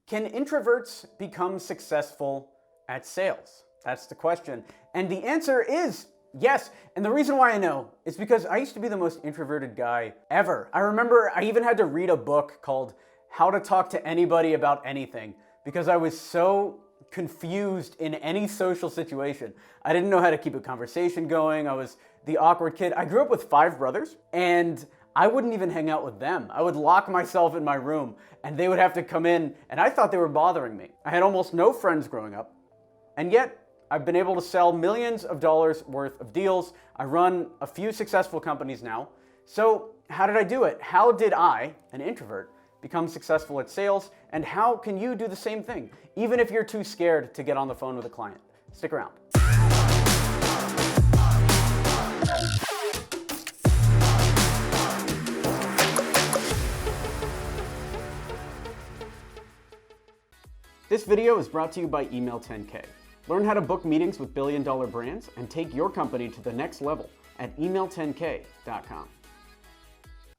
Can introverts become successful at sales? That's the question. And the answer is yes. And the reason why I know is because I used to be the most introverted guy ever. I remember I even had to read a book called How to Talk to Anybody About Anything because I was so confused in any social situation. I didn't know how to keep a conversation going. I was the awkward kid. I grew up with 5 brothers, and I wouldn't even hang out with them. I would lock myself in my room and they would have to come in, and I thought they were bothering me. I had almost no friends growing up, and yet I've been able to sell millions of dollars worth of deals. I run a few successful companies now. So how did I do it? How did I, an introvert, become successful at sales? And how can you do the same thing, even if you're too scared to get on the phone with a client? Stick around. This video is brought to you by Email 10K. Learn how to book meetings with billion-dollar brands and take your company to the next level at email10k.com.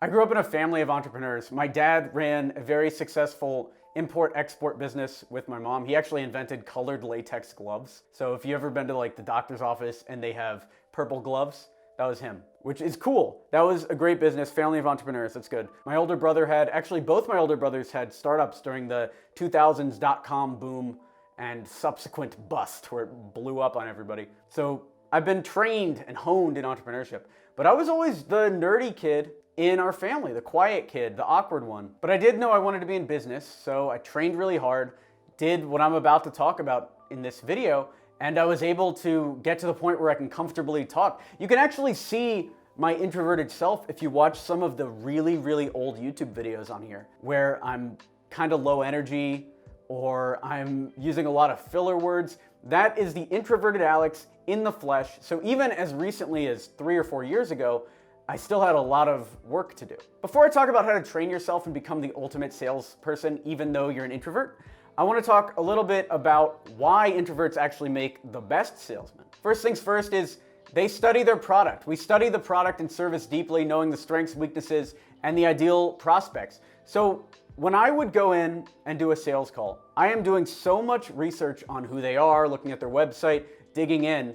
I grew up in a family of entrepreneurs. My dad ran a very successful import-export business with my mom. He actually invented colored latex gloves. So if you've ever been to like the doctor's office and they have purple gloves, that was him, which is cool. That was a great business, family of entrepreneurs, that's good. My older brother actually both my older brothers had startups during the 2000s dot-com boom and subsequent bust where it blew up on everybody. So I've been trained and honed in entrepreneurship, but I was always the nerdy kid in our family, the quiet kid, the awkward one. But I did know I wanted to be in business, so I trained really hard, did what I'm about to talk about in this video, and I was able to get to the point where I can comfortably talk. You can actually see my introverted self if you watch some of the really, really old YouTube videos on here, where I'm kind of low energy, or I'm using a lot of filler words. That is the introverted Alex in the flesh. So even as recently as 3 or 4 years ago, I still had a lot of work to do. Before I talk about how to train yourself and become the ultimate salesperson, even though you're an introvert, I want to talk a little bit about why introverts actually make the best salesmen. First things first is they study their product. We study the product and service deeply, knowing the strengths, weaknesses, and the ideal prospects. So when I would go in and do a sales call, I am doing so much research on who they are, looking at their website, digging in,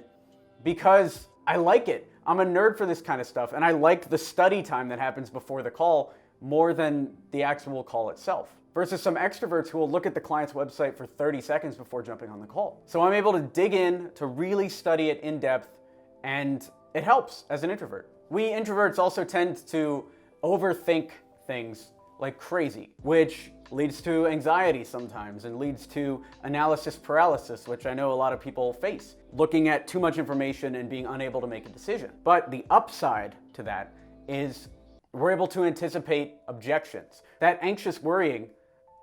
because I like it. I'm a nerd for this kind of stuff, and I like the study time that happens before the call more than the actual call itself. Versus some extroverts who will look at the client's website for 30 seconds before jumping on the call. So I'm able to dig in, to really study it in depth, and it helps as an introvert. We introverts also tend to overthink things like crazy, which leads to anxiety sometimes and leads to analysis paralysis, which I know a lot of people face, looking at too much information and being unable to make a decision. But the upside to that is we're able to anticipate objections. That anxious worrying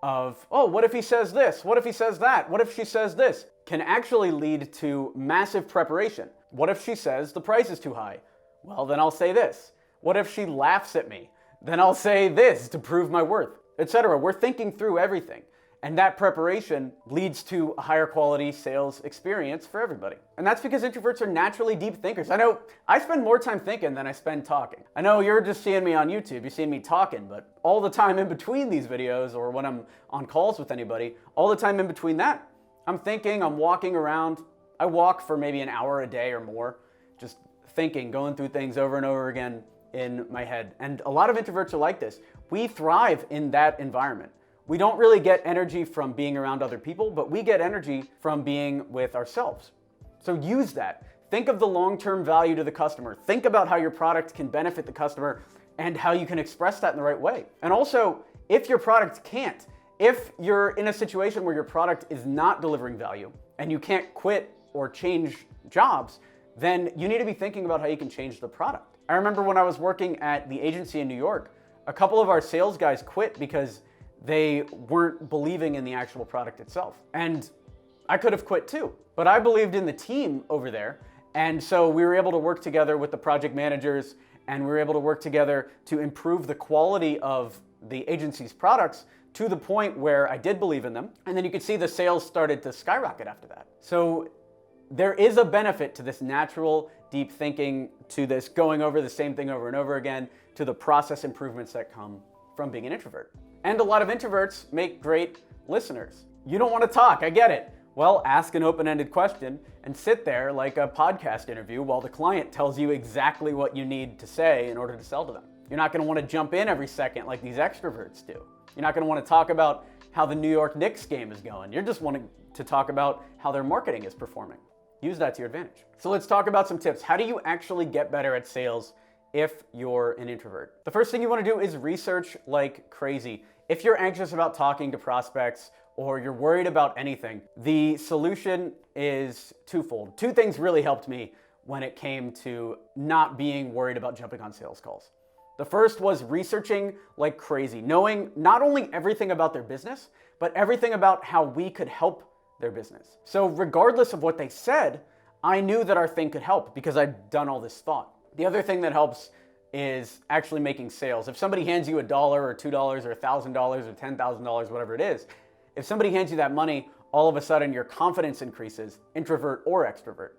of, oh, what if he says this? What if he says that? What if she says this? Can actually lead to massive preparation. What if she says the price is too high? Well, then I'll say this. What if she laughs at me? Then I'll say this to prove my worth, etc. We're thinking through everything. And that preparation leads to a higher quality sales experience for everybody. And that's because introverts are naturally deep thinkers. I know I spend more time thinking than I spend talking. I know you're just seeing me on YouTube, you're seeing me talking, but all the time in between these videos or when I'm on calls with anybody, all the time in between that, I'm thinking, I'm walking around. I walk for maybe an hour a day or more, just thinking, going through things over and over again in my head. And a lot of introverts are like this. We thrive in that environment. We don't really get energy from being around other people, but we get energy from being with ourselves. So use that. Think of the long-term value to the customer. Think about how your product can benefit the customer and how you can express that in the right way. And also, if your product can't, if you're in a situation where your product is not delivering value and you can't quit or change jobs, then you need to be thinking about how you can change the product. I remember when I was working at the agency in New York, a couple of our sales guys quit because they weren't believing in the actual product itself. And I could have quit too, but I believed in the team over there. And so we were able to work together with the project managers, and we were able to work together to improve the quality of the agency's products to the point where I did believe in them. And then you could see the sales started to skyrocket after that. So there is a benefit to this natural deep thinking, to this going over the same thing over and over again, to the process improvements that come from being an introvert. And a lot of introverts make great listeners. You don't want to talk, I get it. Well, ask an open-ended question and sit there like a podcast interview while the client tells you exactly what you need to say in order to sell to them. You're not going to want to jump in every second like these extroverts do. You're not going to want to talk about how the New York Knicks game is going. You're just wanting to talk about how their marketing is performing. Use that to your advantage. So let's talk about some tips. How do you actually get better at sales if you're an introvert? The first thing you want to do is research like crazy. If you're anxious about talking to prospects or you're worried about anything, the solution is twofold. Two things really helped me when it came to not being worried about jumping on sales calls. The first was researching like crazy, knowing not only everything about their business, but everything about how we could help their business. So regardless of what they said, I knew that our thing could help because I'd done all this thought. The other thing that helps is actually making sales. If somebody hands you $1 or $2 or $1,000 or $10,000, whatever it is, if somebody hands you that money, all of a sudden your confidence increases, introvert or extrovert.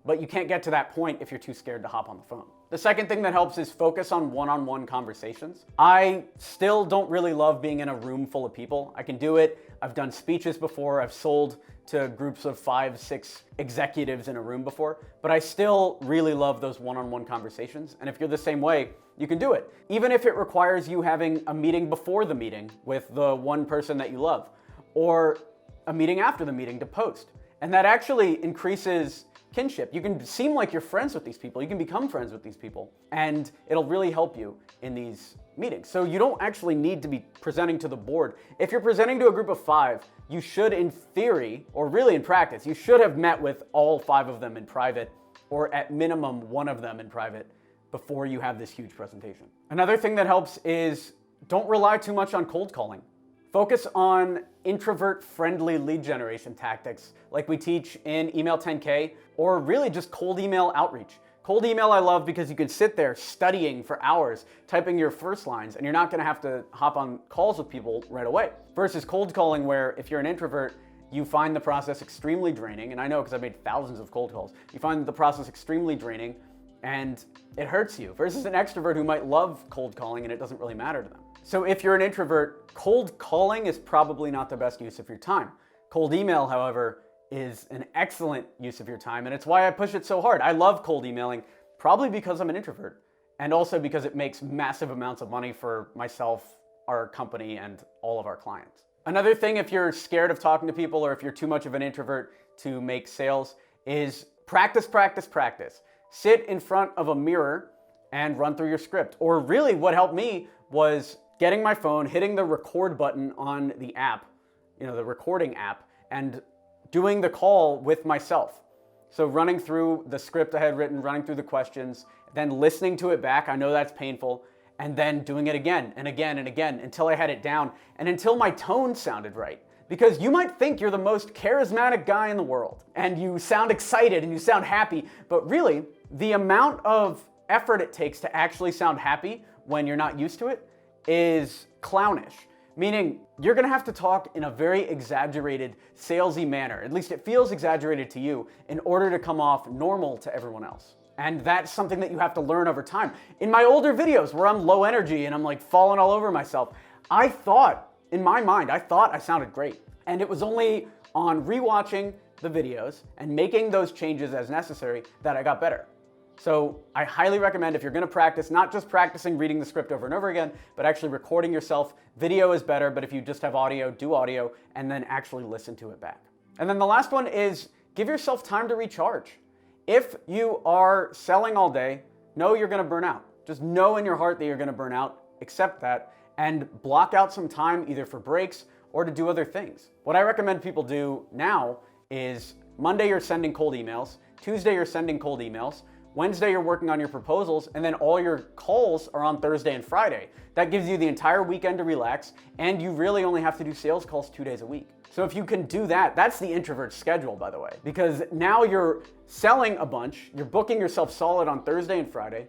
But you can't get to that point if you're too scared to hop on the phone. The second thing that helps is focus on one-on-one conversations. I still don't really love being in a room full of people. I can do it. I've done speeches before. I've sold to groups of 5, 6 executives in a room before, but I still really love those one-on-one conversations. And if you're the same way, you can do it. Even if it requires you having a meeting before the meeting with the one person that you love, or a meeting after the meeting to post. And that actually increases kinship. You can seem like you're friends with these people. You can become friends with these people, and it'll really help you in these meetings. So you don't actually need to be presenting to the board. If you're presenting to a group of 5, you should, in theory, or really in practice, you should have met with all 5 of them in private, or at minimum one of them in private, before you have this huge presentation. Another thing that helps is don't rely too much on cold calling. Focus on introvert-friendly lead generation tactics like we teach in Email 10K, or really just cold email outreach. Cold email I love because you can sit there studying for hours, typing your first lines, and you're not gonna have to hop on calls with people right away. Versus cold calling, where if you're an introvert, you find the process extremely draining, and I know because I've made thousands of cold calls. You find the process extremely draining, and it hurts you. Versus an extrovert who might love cold calling and it doesn't really matter to them. So if you're an introvert, cold calling is probably not the best use of your time. Cold email, however, is an excellent use of your time, and it's why I push it so hard. I love cold emailing, probably because I'm an introvert, and also because it makes massive amounts of money for myself, our company, and all of our clients. Another thing, if you're scared of talking to people, or if you're too much of an introvert to make sales, is practice, practice, practice. Sit in front of a mirror and run through your script. Or really what helped me was getting my phone, hitting the record button on the app, the recording app, and doing the call with myself. So running through the script I had written, running through the questions, then listening to it back. I know that's painful. And then doing it again and again and again until I had it down and until my tone sounded right. Because you might think you're the most charismatic guy in the world and you sound excited and you sound happy, but really the amount of effort it takes to actually sound happy when you're not used to it is clownish. Meaning you're gonna have to talk in a very exaggerated, salesy manner. At least it feels exaggerated to you in order to come off normal to everyone else. And that's something that you have to learn over time. In my older videos where I'm low energy and I'm like falling all over myself, I thought, in my mind, I sounded great. And it was only on rewatching the videos and making those changes as necessary that I got better. So I highly recommend, if you're gonna practice, not just practicing reading the script over and over again, but actually recording yourself. Video is better, but if you just have audio, do audio, and then actually listen to it back. And then the last one is give yourself time to recharge. If you are selling all day, know you're gonna burn out. Just know in your heart that you're gonna burn out, accept that, and block out some time either for breaks or to do other things. What I recommend people do now is Monday you're sending cold emails, Tuesday you're sending cold emails, Wednesday you're working on your proposals, and then all your calls are on Thursday and Friday. That gives you the entire weekend to relax, and you really only have to do sales calls 2 days a week. So if you can do that, that's the introvert schedule, by the way, because now you're selling a bunch, you're booking yourself solid on Thursday and Friday,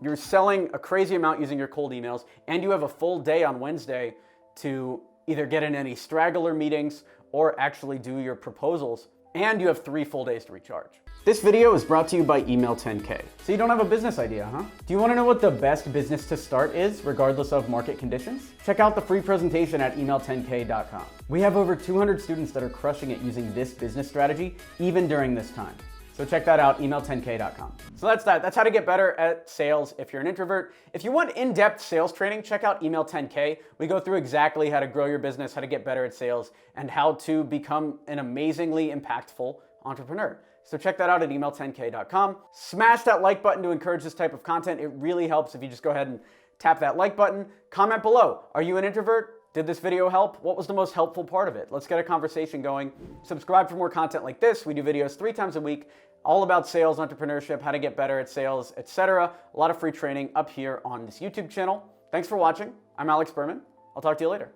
you're selling a crazy amount using your cold emails, and you have a full day on Wednesday to either get in any straggler meetings or actually do your proposals and you have 3 full days to recharge. This video is brought to you by Email 10K. So you don't have a business idea, huh? Do you want to know what the best business to start is, regardless of market conditions? Check out the free presentation at email10k.com. We have over 200 students that are crushing it using this business strategy, even during this time. So check that out, email10k.com. So that's that. That's how to get better at sales if you're an introvert. If you want in-depth sales training, check out Email 10K. We go through exactly how to grow your business, how to get better at sales, and how to become an amazingly impactful entrepreneur. So check that out at email10k.com. Smash that like button to encourage this type of content. It really helps if you just go ahead and tap that like button. Comment below. Are you an introvert? Did this video help? What was the most helpful part of it? Let's get a conversation going. Subscribe for more content like this. We do videos 3 times a week, all about sales, entrepreneurship, how to get better at sales, etc. A lot of free training up here on this YouTube channel. Thanks for watching. I'm Alex Berman. I'll talk to you later.